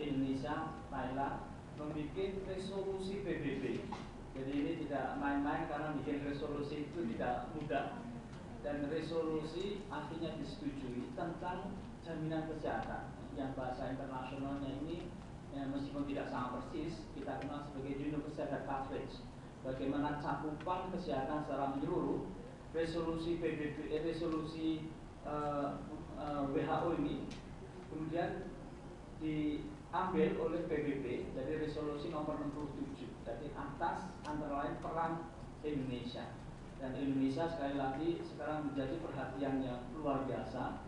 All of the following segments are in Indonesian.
Indonesia, Thailand membuat resolusi PBB. Jadi ini tidak main-main karena bikin resolusi itu tidak mudah. Dan resolusi akhirnya disetujui tentang jaminan kesehatan yang bahasa internasionalnya ini meskipun tidak sama persis kita kenal sebagai universal coverage. Bagaimana cakupan kesehatan secara menyeluruh. Resolusi PBB, resolusi WHO ini kemudian diambil oleh PBB dari resolusi nomor 67. Jadi atas antara lain peran Indonesia. Dan Indonesia sekali lagi sekarang menjadi perhatian yang luar biasa,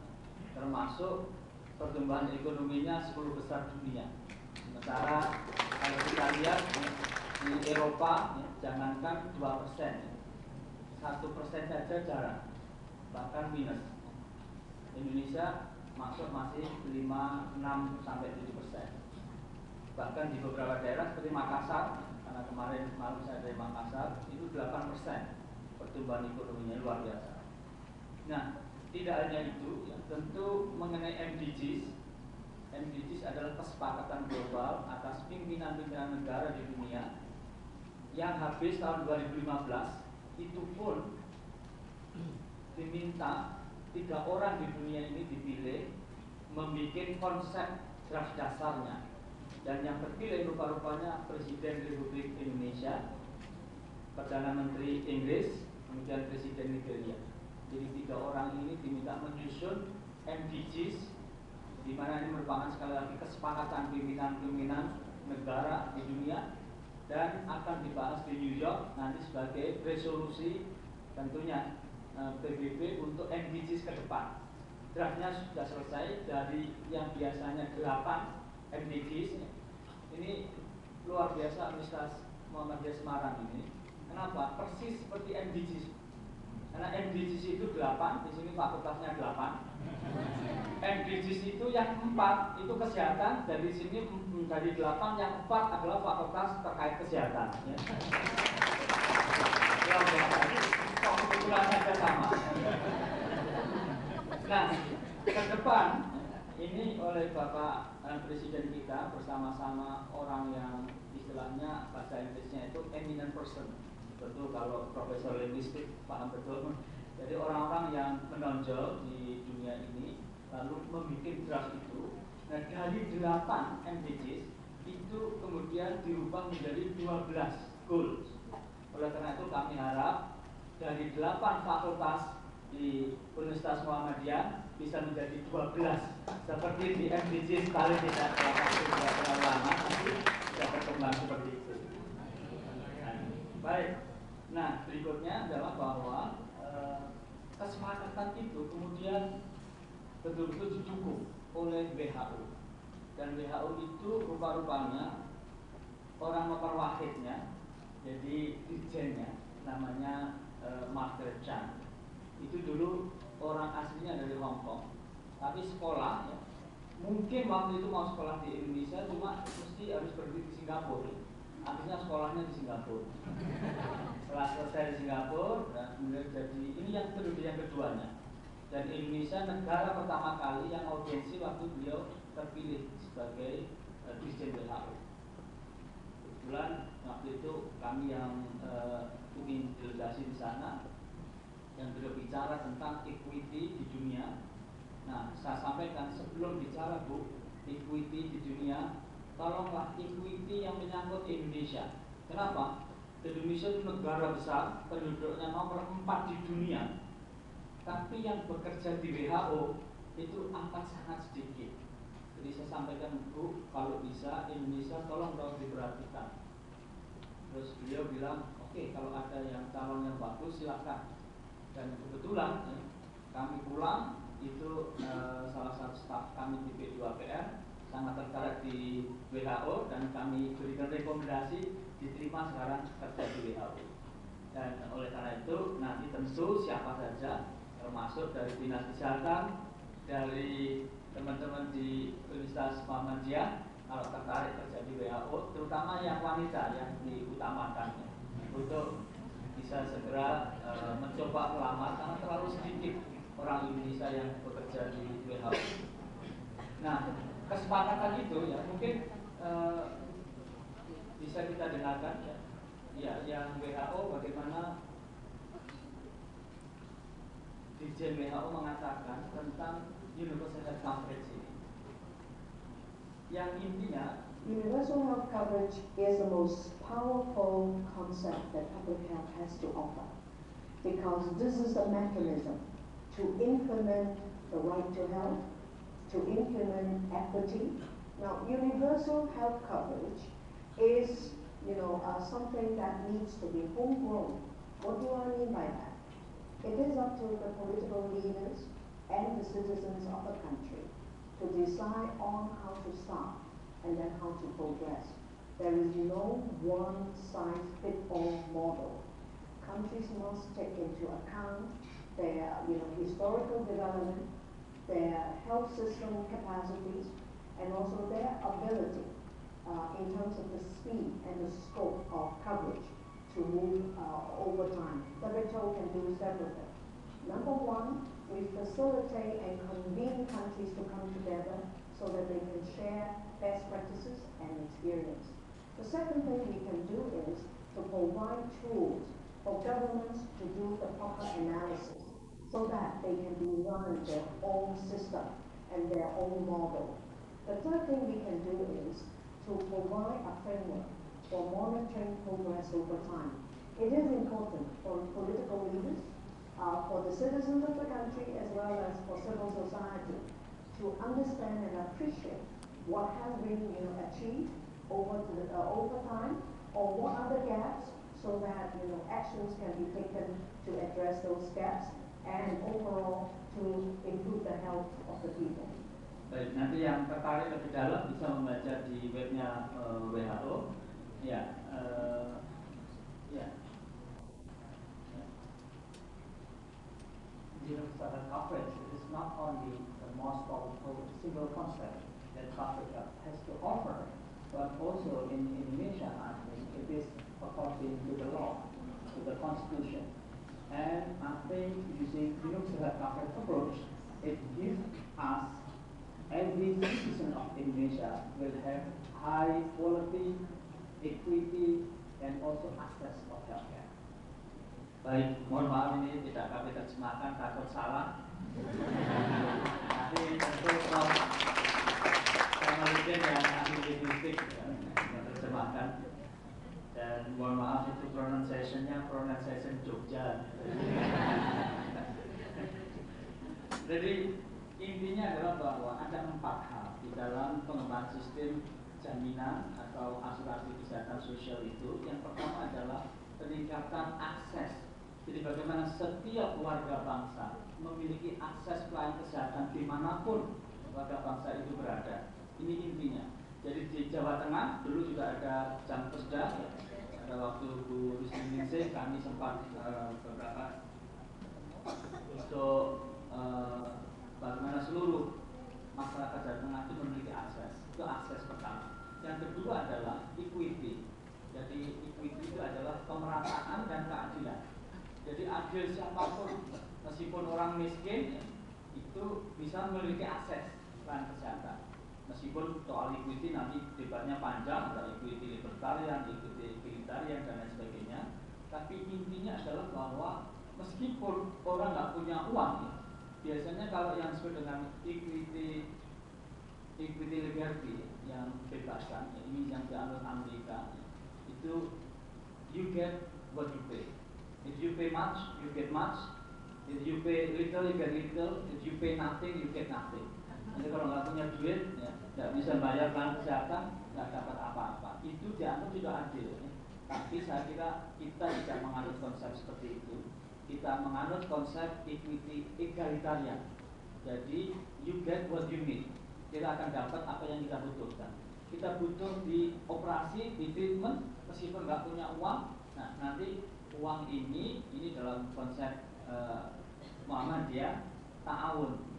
termasuk pertumbuhan ekonominya 10 besar dunia. Sementara kalau kita lihat di Eropa, jangankan 2%, 1% saja jarang, bahkan minus. Indonesia masuk masih 5, 6 sampai 7%. Bahkan di beberapa daerah seperti Makassar, karena kemarin malam saya dari Makassar, itu 8% pertumbuhan ekonominya luar biasa. Nah, tidak hanya itu, ya, tentu mengenai MDGs. MDGs adalah kesepakatan global atas pimpinan-pimpinan negara di dunia yang habis tahun 2015. Itu pun diminta 3 orang di dunia ini dipilih membuat konsep draft dasarnya. Dan yang terpilih rupa-rupanya Presiden Republik Indonesia, Perdana Menteri Inggris, kemudian Presiden Nigeria. Jadi 3 orang ini diminta menyusun MDGs, di mana ini merupakan sekali lagi kesepakatan pimpinan-pimpinan negara di dunia dan akan dibahas di New York nanti sebagai resolusi tentunya PBB untuk MDGs ke depan. Draftnya sudah selesai dari yang biasanya 8 MDGs. Ini luar biasa Universitas Muhammadiyah Semarang ini. Kenapa? Persis seperti MDGs. Karena MDGs itu 8, di sini fakultasnya 8. MDGs itu yang 4 itu kesehatan, dari sini dari 8 yang 4 adalah fakultas terkait kesehatan. Ya. Luar biasa. Kebetulan saja sama. Nah, ke depan ini oleh Bapak Presiden kita bersama-sama orang yang istilahnya bahasa Inggrisnya itu eminent person. Betul, kalau profesor linguistik paham betul. Jadi orang-orang yang menonjol di dunia ini lalu membuat draft itu. Nah, dari 8 MDGs itu kemudian dirubah menjadi 12 goals. Oleh karena itu kami harap dari 8 fakultas di Universitas Muhammadiyah bisa menjadi 12 seperti di MDGs kali tidak terlalu lama nanti bisa berkembang seperti itu. Baik, nah berikutnya adalah bahwa kesepakatan itu kemudian betul-betul didukung oleh WHO, dan WHO itu rupa-rupanya orang nomor wahidnya, jadi dirjennya namanya Margaret Chan. Itu dulu orang aslinya dari Hong Kong, tapi sekolah ya, mungkin waktu itu mau sekolah di Indonesia cuma mesti harus pergi ke Singapura. Akhirnya sekolahnya di Singapura. Setelah selesai di Singapura dan kemudian jadi ini yang keduanya. Dan Indonesia negara pertama kali yang audiensi waktu beliau terpilih sebagai Dirjen WHO. Kebetulan waktu itu kami yang ingin delegasi di sana, yang beliau bicara tentang equity di dunia. Nah, saya sampaikan sebelum bicara Bu, equity di dunia, tolonglah equity yang menyangkut Indonesia. Kenapa? Indonesia itu negara besar, penduduknya nomor 4 di dunia, tapi yang bekerja di WHO itu angka sangat sedikit. Jadi saya sampaikan Bu, kalau bisa Indonesia tolong dong diperhatikan. Terus beliau bilang, oke, kalau ada yang calon yang bagus silakan. Dan kebetulan ya, kami pulang itu salah satu staf kami di P2PR sangat tertarik di WHO dan kami berikan rekomendasi diterima sekarang kerja di WHO. Dan oleh karena itu nanti tentu siapa saja termasuk dari Dinas Kesehatan, dari teman-teman di Universitas Muhammadiyah kalau tertarik kerja di WHO, terutama yang wanita yang diutamakan untuk bisa segera mencoba melamar karena terlalu sedikit orang Indonesia yang bekerja di WHO. Nah, kesepakatan itu ya mungkin bisa kita dengarkan ya. Ya, yang WHO bagaimana Dirjen WHO mengatakan tentang universal health coverage ini. Yang intinya, universal health coverage is the most powerful concept that public health has to offer, because this is the mechanism to implement the right to health, to implement equity. Now, universal health coverage is, something that needs to be homegrown. What do I mean by that? It is up to the political leaders and the citizens of the country to decide on how to start and then how to progress. There is no one-size-fits-all model. Countries must take into account their historical development, their health system capacities, and also their ability in terms of the speed and the scope of coverage to move over time. WHO can do several things. Number one, we facilitate and convene countries to come together so that they can share best practices and experience. The second thing we can do is to provide tools for governments to do the proper analysis so that they can design their own system and their own model. The third thing we can do is to provide a framework for monitoring progress over time. It is important for political leaders, for the citizens of the country, as well as for civil society, to understand and appreciate what has been achieved over time, or what are the gaps, so that actions can be taken to address those gaps, and overall to improve the health of the people. Baik, nanti yang tertarik lebih dalam bisa membaca di webnya WHO. Ya, universal coverage is not only the most powerful single concept that Africa has to offer, but also in Indonesia, I think it is according to the law, to the constitution. And I think using universal coverage approach, it gives us every citizen of Indonesia will have high quality, equity, and also access of healthcare. Baik, mohon maaf ini tidak kami terjemahkan, takut salah. Nanti tentu Prof. Kamaludin yang ahli linguistik yang terjemahkan. Dan mohon maaf itu pronunciation Jogja. Jadi intinya adalah bahwa ada 4 hal di dalam pengembangan sistem jaminan atau asuransi kesehatan sosial itu. Yang pertama adalah peningkatan akses. Jadi bagaimana setiap warga bangsa memiliki akses pelayanan kesehatan dimanapun warga bangsa itu berada. Ini intinya. Jadi di Jawa Tengah dulu juga ada jam keseda. Pada waktu Bu Risma Ningsih kami sempat beberapa untuk bagaimana seluruh masyarakat Jawa Tengah itu memiliki akses. Itu akses pertama. Yang kedua adalah equity. Jadi equity itu adalah pemerataan dan keadilan. Jadi adil siapapun, meskipun orang miskin itu bisa memiliki akses pelayanan kesehatan. Meskipun soal equity nanti debatnya panjang, ada equity libertarian, equity egalitarian dan lain sebagainya. Tapi intinya adalah bahwa meskipun orang nggak punya uang, biasanya kalau yang disebut dengan equity liberty yang bebasan, ini yang dianut Amerika, itu you get what you pay. If you pay much, you get much. If you pay little, you get little. If you pay nothing, you get nothing. Jadi kalau nggak punya duit, ya, nggak bisa bayar pelayanan kesehatan, nggak dapat apa-apa. Itu dianggap tidak adil. Ya. Tapi saya kira kita tidak menganut konsep seperti itu. Kita menganut konsep equity egalitarian. Jadi you get what you need. Kita akan dapat apa yang kita butuhkan. Kita butuh di operasi, di treatment, meskipun nggak punya uang. Nah, nanti uang ini dalam konsep Muhammadiyah ta'awun.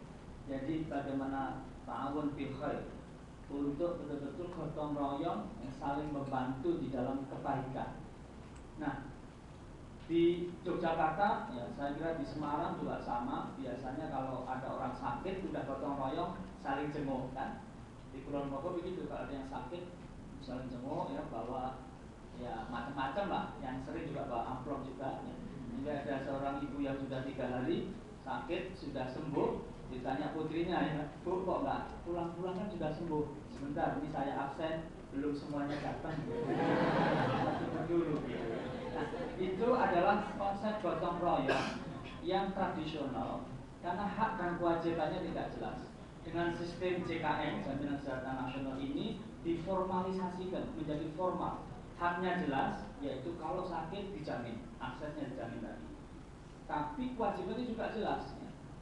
Jadi bagaimana ta'awun bil khair, untuk betul-betul gotong royong yang saling membantu di dalam kebaikan. Nah, di Yogyakarta, ya saya kira di Semarang juga sama. Biasanya kalau ada orang orang sakit udah gotong royong saling jenguk kan. Di Kulon Progo begitu, kalau ada yang sakit saling jenguk ya, bawa ya macam-macam lah, yang sering juga bawa amplop juga ya. Hingga ada seorang ibu yang sudah 3 hari sakit sudah sembuh, ditanya putrinya ya, Bu kok nggak pulang-pulang kan sudah sembuh, sebentar ini saya absen belum semuanya datang dulu gitu. Nah, itu adalah konsep gotong royong yang tradisional karena hak dan kewajibannya tidak jelas. Dengan sistem JKN, Jaminan Kesehatan Nasional ini diformalisasikan menjadi formal. Haknya jelas, yaitu kalau sakit dijamin, aksesnya dijamin tadi. Tapi kewajibannya juga jelas,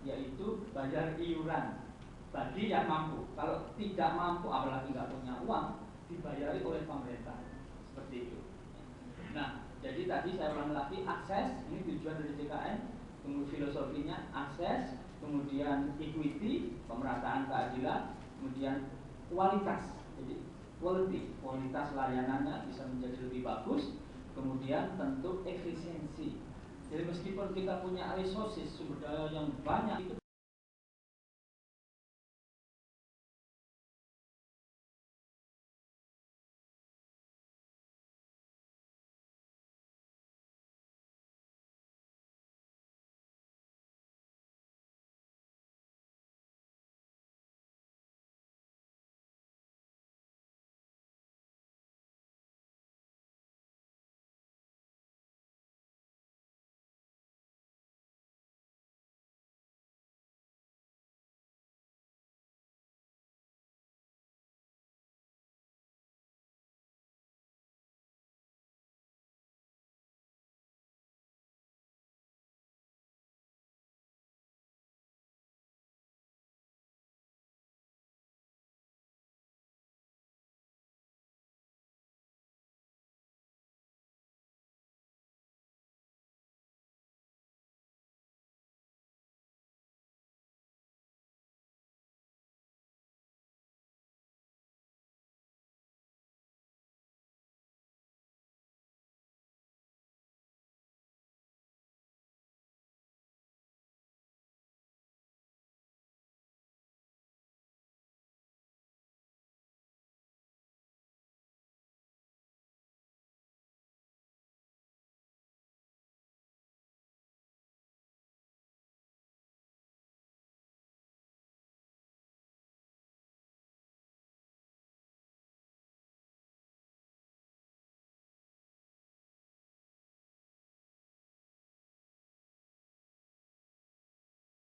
yaitu bayar iuran bagi yang mampu. Kalau tidak mampu, apalagi nggak punya uang, dibayari oleh pemerintah. Seperti itu. Nah, jadi tadi saya ulang lagi, akses, ini tujuan dari JKN, tunggu filosofinya, akses, kemudian equity, pemerataan keadilan, kemudian kualitas, jadi kualitas layanannya bisa menjadi lebih bagus, kemudian tentu efisiensi. Jadi meskipun kita punya resources, sumber daya yang banyak, itu